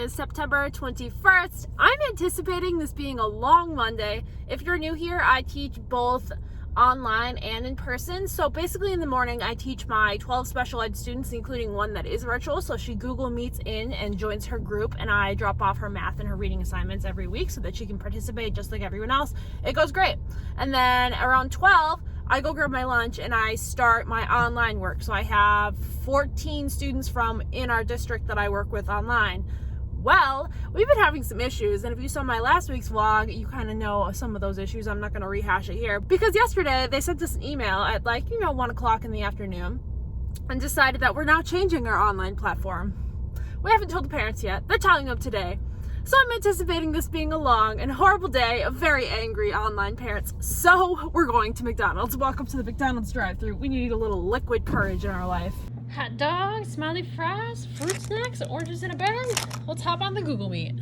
is September 21st. I'm anticipating this being a long Monday. If you're new here, I teach both online and in person. So basically in the morning, I teach my 12 special ed students, including one that is virtual. So she Google Meets in and joins her group, and I drop off her math and her reading assignments every week so that she can participate just like everyone else. It goes great. And then around 12, I go grab my lunch and I start my online work. So I have 14 students from in our district that I work with online. Well, we've been having some issues, and if you saw my last week's vlog, you kind of know some of those issues. I'm not going to rehash it here, because yesterday they sent us an email at 1 o'clock in the afternoon and decided that we're now changing our online platform. We haven't told the parents yet. They're telling them today. So I'm anticipating this being a long and horrible day of very angry online parents. So we're going to McDonald's. Welcome to the McDonald's drive-thru. We need a little liquid courage in our life. Hot dogs, smiley fries, fruit snacks, oranges in a bag. Let's hop on the Google Meet.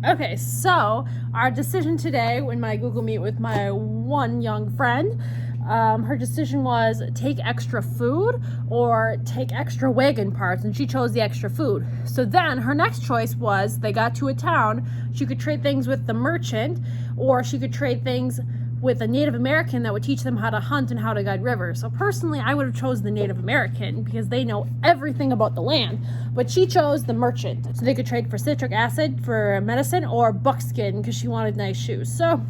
Okay, so our decision today in my Google Meet with my one young friend, her decision was take extra food or take extra wagon parts, and she chose the extra food. So then her next choice was they got to a town. She could trade things with the merchant, or she could trade things with a Native American that would teach them how to hunt and how to guide rivers. So personally, I would have chosen the Native American because they know everything about the land, but she chose the merchant. So they could trade for citric acid for medicine or buckskin because she wanted nice shoes. So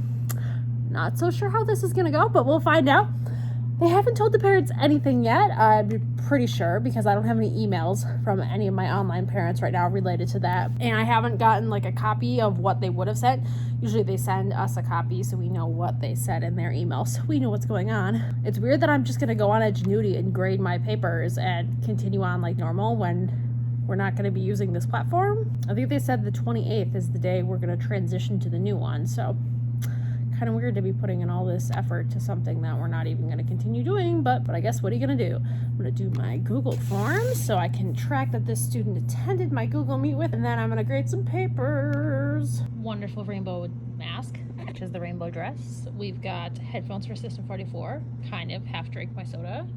not so sure how this is gonna go, but we'll find out. They haven't told the parents anything yet. I'm pretty sure because I don't have any emails from any of my online parents right now related to that. And I haven't gotten a copy of what they would have said. Usually they send us a copy so we know what they said in their email, so we know what's going on. It's weird that I'm just gonna go on Edgenuity and grade my papers and continue on like normal when we're not gonna be using this platform. I think they said the 28th is the day we're gonna transition to the new one, so kind of weird to be putting in all this effort to something that we're not even going to continue doing, but I guess what are you going to do? I'm going to do my Google Forms so I can track that this student attended my Google Meet with, and then I'm going to grade some papers. Wonderful rainbow mask, which is the rainbow dress. We've got headphones for System 44, kind of half drank my soda.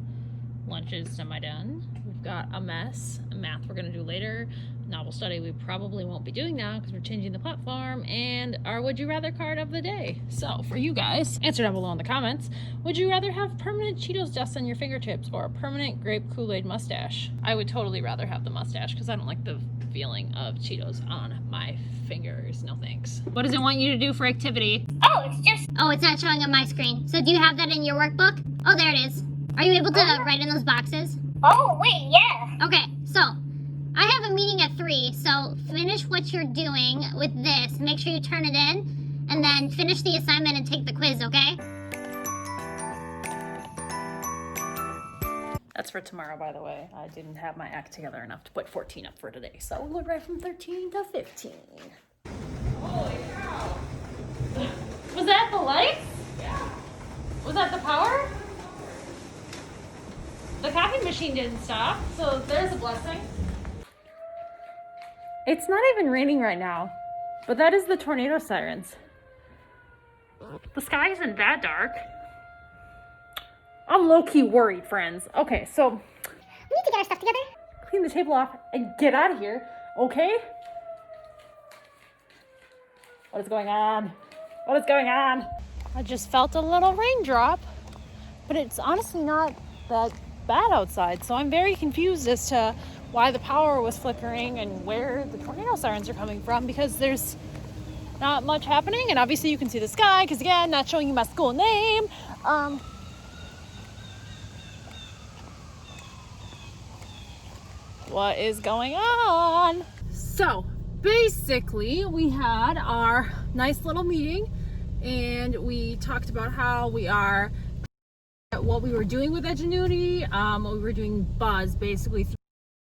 Lunch is semi-done. We've got a mess. Math we're going to do later. Novel study we probably won't be doing now because we're changing the platform, and our would you rather card of the day. So for you guys, answer down below in the comments. Would you rather have permanent Cheetos dust on your fingertips or a permanent grape Kool-Aid mustache? I would totally rather have the mustache because I don't like the feeling of Cheetos on my fingers. No thanks. What does it want you to do for activity? Oh, it's not showing on my screen. So do you have that in your workbook? Oh, there it is. Are you able to write in those boxes? Oh, wait, yeah. Okay, so I have a meeting at 3, so finish what you're doing with this. Make sure you turn it in, and then finish the assignment and take the quiz, okay? That's for tomorrow, by the way. I didn't have my act together enough to put 14 up for today, so we'll go right from 13 to 15. Holy cow! Was that the lights? Yeah. Was that the power? The copy machine didn't stop, so there's a blessing. It's not even raining right now, but that is the tornado sirens. The sky isn't that dark. I'm low-key worried, friends. Okay, so We need to get our stuff together. clean the table off and get out of here, okay? What is going on? What is going on? I just felt a little raindrop, but it's honestly not that bad outside, so I'm very confused as to why the power was flickering and where the tornado sirens are coming from, because there's not much happening, and obviously you can see the sky because, again, not showing you my school name. What is going on? So basically we had our nice little meeting and we talked about how we are, what we were doing with Edgenuity, what we were doing Buzz basically.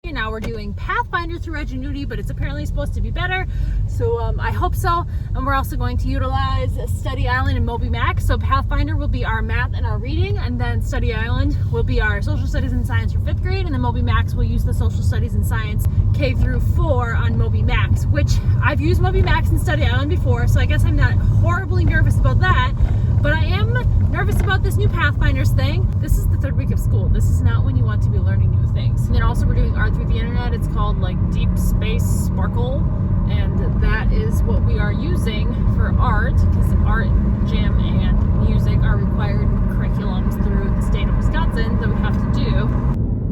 And now we're doing Pathfinder through Edgenuity, but it's apparently supposed to be better. So I hope so. And we're also going to utilize Study Island and Moby Max. So Pathfinder will be our math and our reading, and then Study Island will be our social studies and science for 5th grade, and then Moby Max will use the social studies and science K through 4 on Moby Max, which I've used Moby Max and Study Island before, so I guess I'm not horribly nervous about that. But I am nervous about this new Pathfinders thing. This is the 3rd week of school. This is not when you want to be learning new things. And then also we're doing art through the internet. It's called like Deep Space Sparkle. And that is what we are using for art, because art, gym, and music are required curriculums through the state of Wisconsin that we have to do.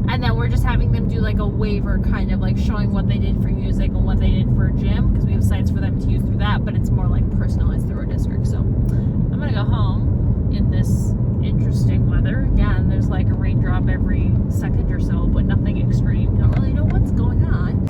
And then we're just having them do like a waiver, kind of like showing what they did for music and what they did for gym, because we have sites for them to use through that, but it's more like personalized through our district. So I'm gonna go home in this interesting weather. Again, there's like a raindrop every second or so, but nothing extreme. Don't really know what's going on.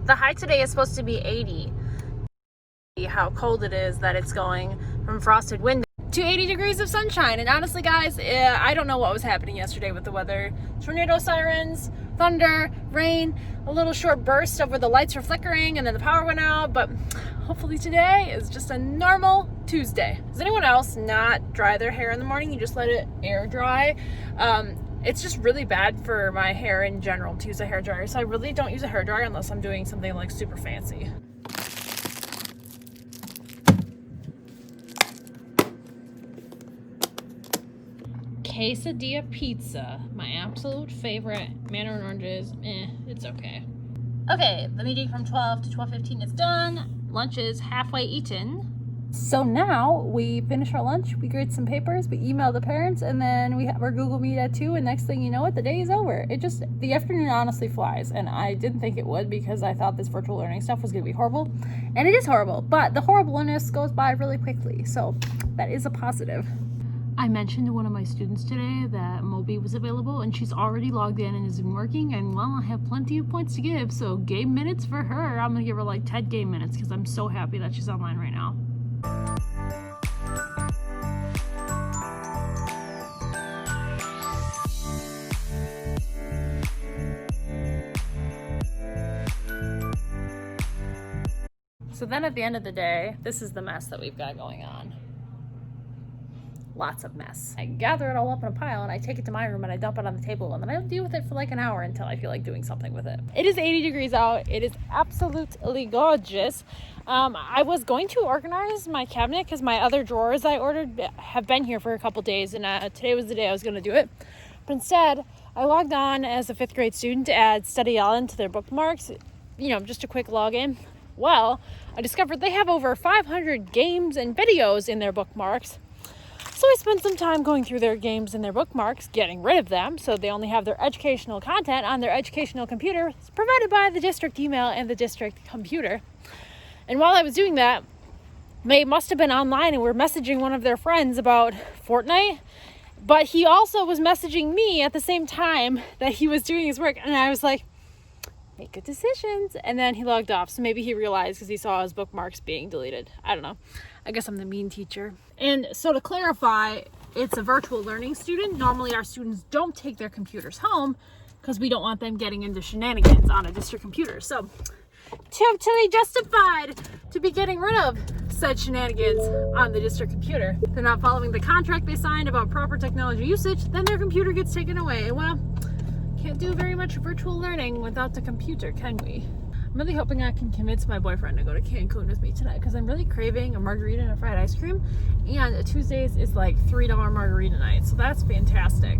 The high today is supposed to be 80. How cold it is that it's going from frosted windows to 80 degrees of sunshine. And honestly, guys, I don't know what was happening yesterday with the weather. Tornado sirens, thunder, rain, a little short burst of where the lights were flickering and then the power went out. But hopefully today is just a normal Tuesday. Does anyone else not dry their hair in the morning? You just let it air dry. It's just really bad for my hair in general to use a hair dryer. So I really don't use a hair dryer unless I'm doing something like super fancy. Quesadilla pizza, my absolute favorite. Mandarin oranges, it's okay. Okay, the meeting from 12 to 12:15 is done. Lunch is halfway eaten. So now we finish our lunch, we grade some papers, we email the parents, and then we have our Google Meet at 2, and next thing you know it, the day is over. The afternoon honestly flies, and I didn't think it would because I thought this virtual learning stuff was going to be horrible, and it is horrible, but the horribleness goes by really quickly, so that is a positive. I mentioned to one of my students today that Moby was available, and she's already logged in and has been working, and well, I have plenty of points to give, so game minutes for her. I'm going to give her like 10 game minutes because I'm so happy that she's online right now. So then at the end of the day, this is the mess that we've got going on. Lots of mess. I gather it all up in a pile and I take it to my room and I dump it on the table and then I deal with it for like an hour until I feel like doing something with it. It is 80 degrees out. It is absolutely gorgeous. I was going to organize my cabinet because my other drawers I ordered have been here for a couple days, and today was the day I was going to do it. But instead, I logged on as a 5th grade student to add Study Ellen to their bookmarks. Just a quick login. Well, I discovered they have over 500 games and videos in their bookmarks. So I spent some time going through their games and their bookmarks, getting rid of them, so they only have their educational content on their educational computer. It's provided by the district email and the district computer. And while I was doing that, they must have been online and were messaging one of their friends about Fortnite, but he also was messaging me at the same time that he was doing his work, and I was like, make good decisions. And then he logged off, so maybe he realized because he saw his bookmarks being deleted. I don't know. I guess I'm the mean teacher. And so to clarify, it's a virtual learning student. Normally our students don't take their computers home because we don't want them getting into shenanigans on a district computer. So totally justified to be getting rid of said shenanigans on the district computer. If they're not following the contract they signed about proper technology usage, then their computer gets taken away. Well, can't do very much virtual learning without the computer, can we? I'm really hoping I can convince my boyfriend to go to Cancun with me tonight because I'm really craving a margarita and a fried ice cream, and Tuesdays is like $3 margarita night, so that's fantastic.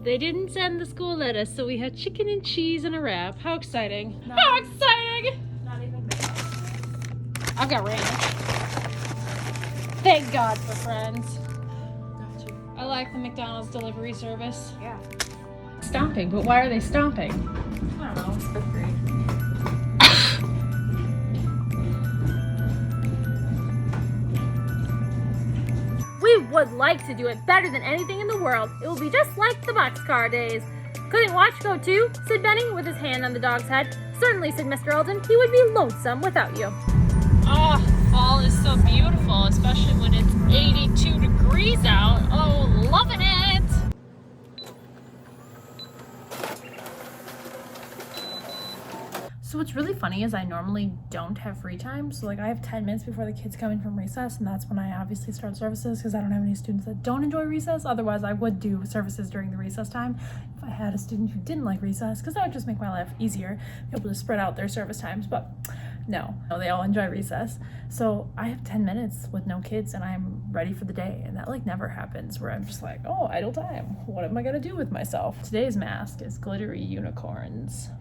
They didn't send the school lettuce, so we had chicken and cheese and a wrap. How exciting. How exciting! Not even bad. I've got ranch. Thank God for friends. Got you. I like the McDonald's delivery service. Yeah. Stomping, but why are they stomping? I don't know, it's 5th grade. We would like to do it better than anything in the world. It will be just like the boxcar days. Couldn't watch go too, said Benny with his hand on the dog's head. Certainly, said Mr. Eldon, he would be lonesome without you. Oh, fall is so beautiful, especially when it's 82 degrees out. Oh, loving it! So what's really funny is I normally don't have free time. So like I have 10 minutes before the kids come in from recess, and that's when I obviously start services because I don't have any students that don't enjoy recess. Otherwise I would do services during the recess time if I had a student who didn't like recess, because that would just make my life easier, be able to spread out their service times. But no, they all enjoy recess. So I have 10 minutes with no kids and I'm ready for the day. And that like never happens where I'm just like, oh, idle time. What am I gonna do with myself? Today's mask is glittery unicorns.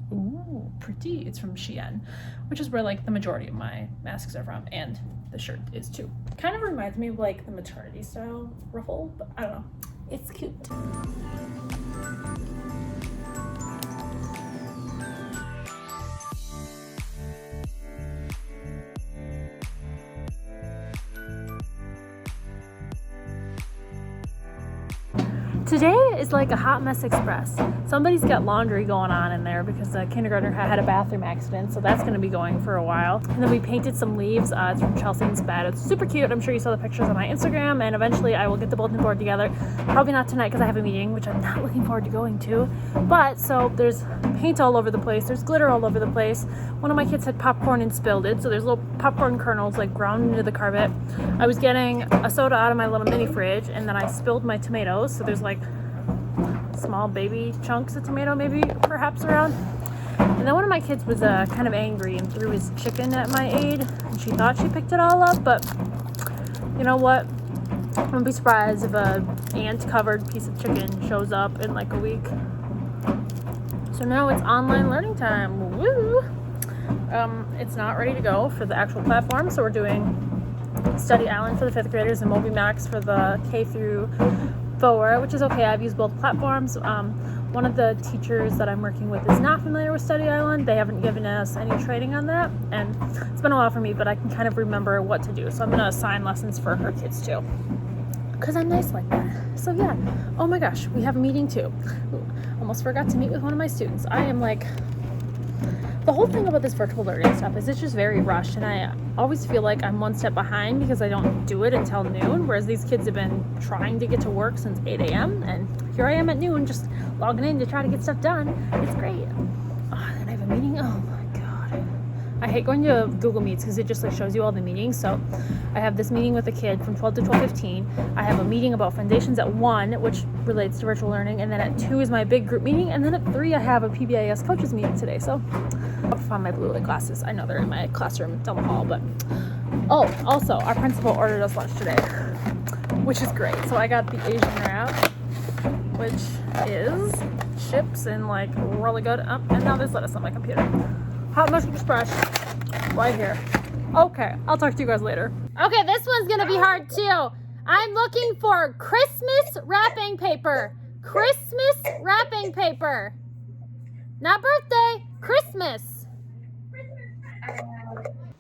Ooh, pretty. It's from Shein, which is where like the majority of my masks are from, and the shirt is too. Kind of reminds me of like the maternity style ruffle, but I don't know. It's cute. Today is like a hot mess express. Somebody's got laundry going on in there because the kindergartner had a bathroom accident, so that's going to be going for a while. And then we painted some leaves. It's from Chelsea's bed. It's super cute. I'm sure you saw the pictures on my Instagram, and eventually I will get the bulletin board together. Probably not tonight because I have a meeting, which I'm not looking forward to going to. But so there's paint all over the place. There's glitter all over the place. One of my kids had popcorn and spilled it, so there's little popcorn kernels like ground into the carpet. I was getting a soda out of my little mini fridge, and then I spilled my tomatoes, so there's like small baby chunks of tomato maybe perhaps around. And then one of my kids was kind of angry and threw his chicken at my aide, and she thought she picked it all up, but you know what, I wouldn't be surprised if a ant covered piece of chicken shows up in like a week. So now it's online learning time. Woo! It's not ready to go for the actual platform, so we're doing Study Island for the 5th graders and MobiMax for the K through 4, which is okay. I've used both platforms. One of the teachers that I'm working with is not familiar with Study Island. They haven't given us any training on that, and it's been a while for me, but I can kind of remember what to do. So I'm going to assign lessons for her kids too, because I'm nice like that. So yeah. Oh my gosh, we have a meeting too. Almost forgot to meet with one of my students. I am like, the whole thing about this virtual learning stuff is it's just very rushed, and I always feel like I'm one step behind because I don't do it until noon, whereas these kids have been trying to get to work since 8 a.m. and here I am at noon just logging in to try to get stuff done. It's great. Oh, then I have a meeting. Oh my god. I hate going to Google Meets because it just like shows you all the meetings. So I have this meeting with a kid from 12 to 12:15. I have a meeting about foundations at 1, which relates to virtual learning, and then at 2 is my big group meeting, and then at 3 I have a PBIS coaches meeting today. So I'll find my blue light glasses. I know they're in my classroom down the hall, but oh, also our principal ordered us lunch today, which is great. So I got the Asian wrap, which is chips and like really good. And now there's lettuce on my computer. Hot Mushroom Express right here. Okay, I'll talk to you guys later. Okay, this one's gonna be hard too. I'm looking for Christmas wrapping paper. Christmas wrapping paper. Not birthday, Christmas.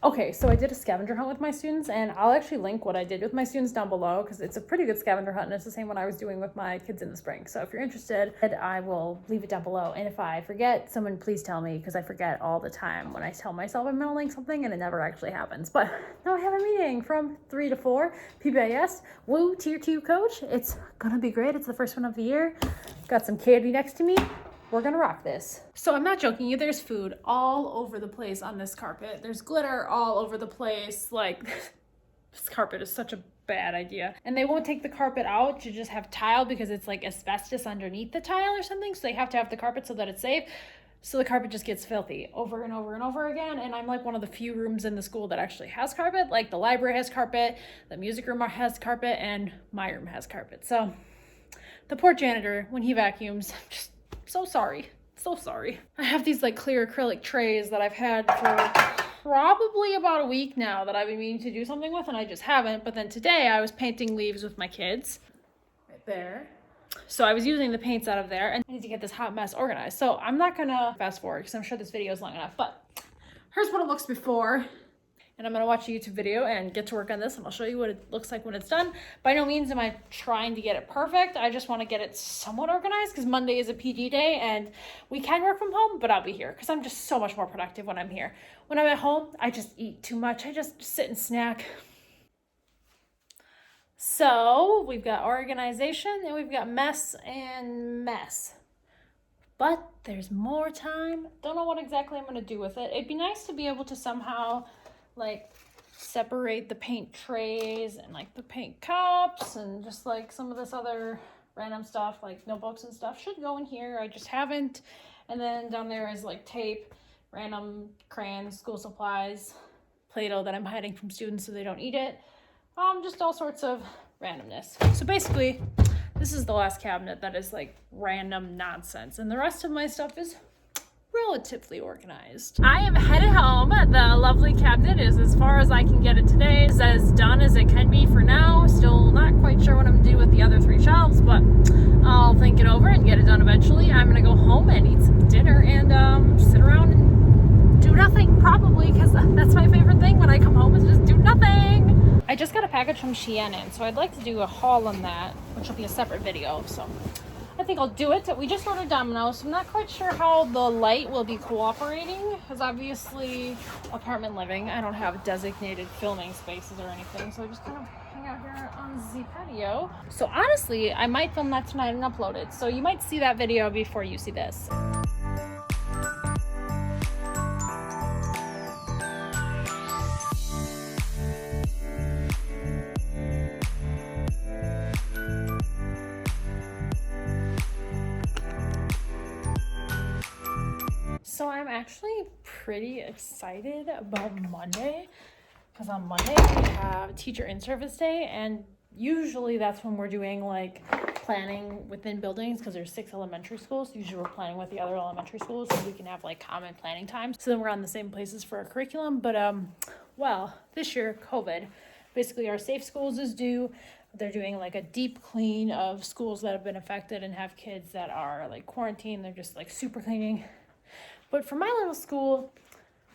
Okay, so I did a scavenger hunt with my students, and I'll actually link what I did with my students down below because it's a pretty good scavenger hunt, and it's the same one I was doing with my kids in the spring. So if you're interested, I will leave it down below. And if I forget, someone please tell me, because I forget all the time when I tell myself I'm gonna link something and it never actually happens. But now I have a meeting from 3 to 4, PBIS, woo, tier 2 coach. It's gonna be great. It's the first one of the year. Got some candy next to me. We're gonna rock this. So I'm not joking you, there's food all over the place on this carpet. There's glitter all over the place. Like, this carpet is such a bad idea. And they won't take the carpet out to just have tile because it's like asbestos underneath the tile or something. So they have to have the carpet so that it's safe. So the carpet just gets filthy over and over and over again. And I'm like one of the few rooms in the school that actually has carpet. Like the library has carpet, the music room has carpet, and my room has carpet. So the poor janitor, when he vacuums, just so sorry. I have these like clear acrylic trays that I've had for probably about a week now that I've been meaning to do something with, and I just haven't. But then today I was painting leaves with my kids right there. So I was using the paints out of there, and I need to get this hot mess organized. So I'm not gonna fast forward because I'm sure this video is long enough, but here's what it looks before. and I'm gonna watch a YouTube video and get to work on this, and I'll show you what it looks like when it's done. By no means am I trying to get it perfect. I just want to get it somewhat organized because Monday is a PG day and we can work from home, but I'll be here because I'm just so much more productive when I'm here. When I'm at home, I just eat too much. I just sit and snack. So we've got organization and we've got mess and mess. But there's more time. Don't know what exactly I'm going to do with it. It'd be nice to be able to somehow like separate the paint trays and like the paint cups and just like some of this other random stuff like notebooks and stuff should go in here. I just haven't. And then down there is like tape, random crayons, school supplies, Play-Doh that I'm hiding from students so they don't eat it. Just all sorts of randomness. So basically, this is the last cabinet that is like random nonsense, and the rest of my stuff is relatively organized. I am headed home. The lovely cabinet is as far as I can get it today. It's as done as it can be for now. Still not quite sure what I'm gonna do with the other 3 shelves, but I'll think it over and get it done eventually. I'm gonna go home and eat some dinner and sit around and do nothing, probably, because that's my favorite thing when I come home is just do nothing. I just got a package from Shein in, so I'd like to do a haul on that, which will be a separate video, so I think I'll do it. We just ordered Domino's, so I'm not quite sure how the light will be cooperating, because obviously apartment living, I don't have designated filming spaces or anything, so I just kind of hang out here on the patio. So honestly, I might film that tonight and upload it, so you might see that video before you see this. So I'm actually pretty excited about Monday because on Monday we have teacher in-service day, and usually that's when we're doing like planning within buildings because there's 6 elementary schools. Usually we're planning with the other elementary schools so we can have like common planning times. So then we're on the same places for our curriculum. But well, this year COVID, basically our safe schools is due. They're doing like a deep clean of schools that have been affected and have kids that are like quarantined. They're just like super cleaning. But for my little school,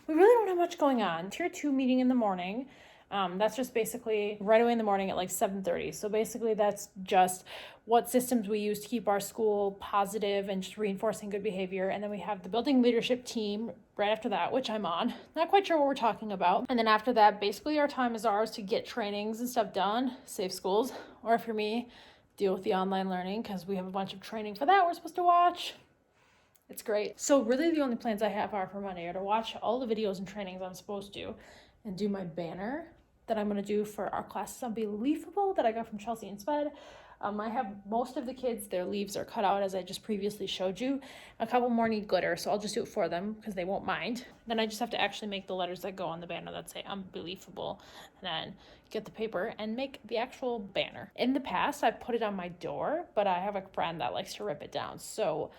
we really don't have much going on. Tier 2 meeting in the morning. That's just basically right away in the morning at like 7:30. So basically that's just what systems we use to keep our school positive and just reinforcing good behavior. And then we have the building leadership team right after that, which I'm on. Not quite sure what we're talking about. And then after that, basically our time is ours to get trainings and stuff done, safe schools. Or if you're me, deal with the online learning because we have a bunch of training for that we're supposed to watch. It's great. So really the only plans I have are for Monday are to watch all the videos and trainings I'm supposed to and do my banner that I'm going to do for our classes Unbelievable that I got from Chelsea and Sped. I have most of the kids, their leaves are cut out as I just previously showed you. A couple more need glitter, so I'll just do it for them because they won't mind. Then I just have to actually make the letters that go on the banner that say Unbelievable, and then get the paper and make the actual banner. In the past, I've put it on my door, but I have a friend that likes to rip it down. So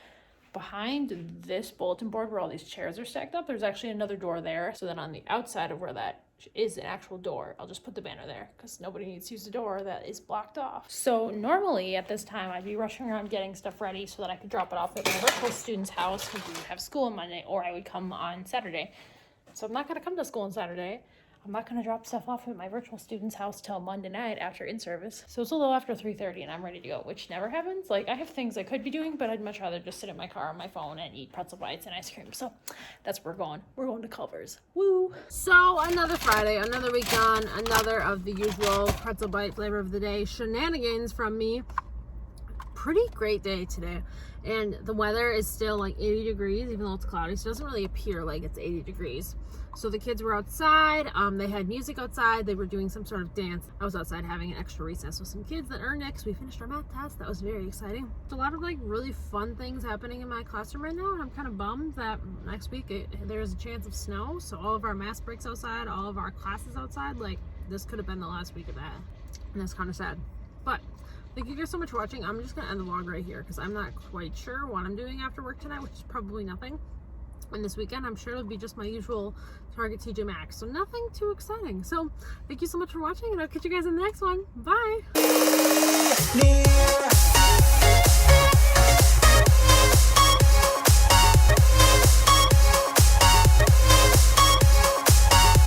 behind this bulletin board where all these chairs are stacked up, there's actually another door there. So then on the outside of where that is an actual door, I'll just put the banner there because nobody needs to use the door that is blocked off. So normally at this time, I'd be rushing around getting stuff ready so that I could drop it off at my virtual student's house because we would have school on Monday, or I would come on Saturday. So I'm not going to come to school on Saturday. I'm not going to drop stuff off at my virtual student's house till Monday night after in-service. So it's a little after 3:30 and I'm ready to go, which never happens. Like, I have things I could be doing, but I'd much rather just sit in my car on my phone and eat pretzel bites and ice cream. So that's where we're going. We're going to Culver's. Woo! So another Friday, another week done, another of the usual pretzel bite flavor of the day shenanigans from me. Pretty great day today. And the weather is still like 80 degrees, even though it's cloudy. So it doesn't really appear like it's 80 degrees. So the kids were outside. They had music outside. They were doing some sort of dance. I was outside having an extra recess with some kids that earned it because we finished our math test. That was very exciting. There's a lot of like really fun things happening in my classroom right now. And I'm kind of bummed that next week there's a chance of snow. So all of our math breaks outside, all of our classes outside. Like, this could have been the last week of that. And that's kind of sad. But thank you guys so much for watching. I'm just going to end the vlog right here because I'm not quite sure what I'm doing after work tonight, which is probably nothing. And this weekend, I'm sure it'll be just my usual Target TJ Maxx. So nothing too exciting. So thank you so much for watching, and I'll catch you guys in the next one. Bye.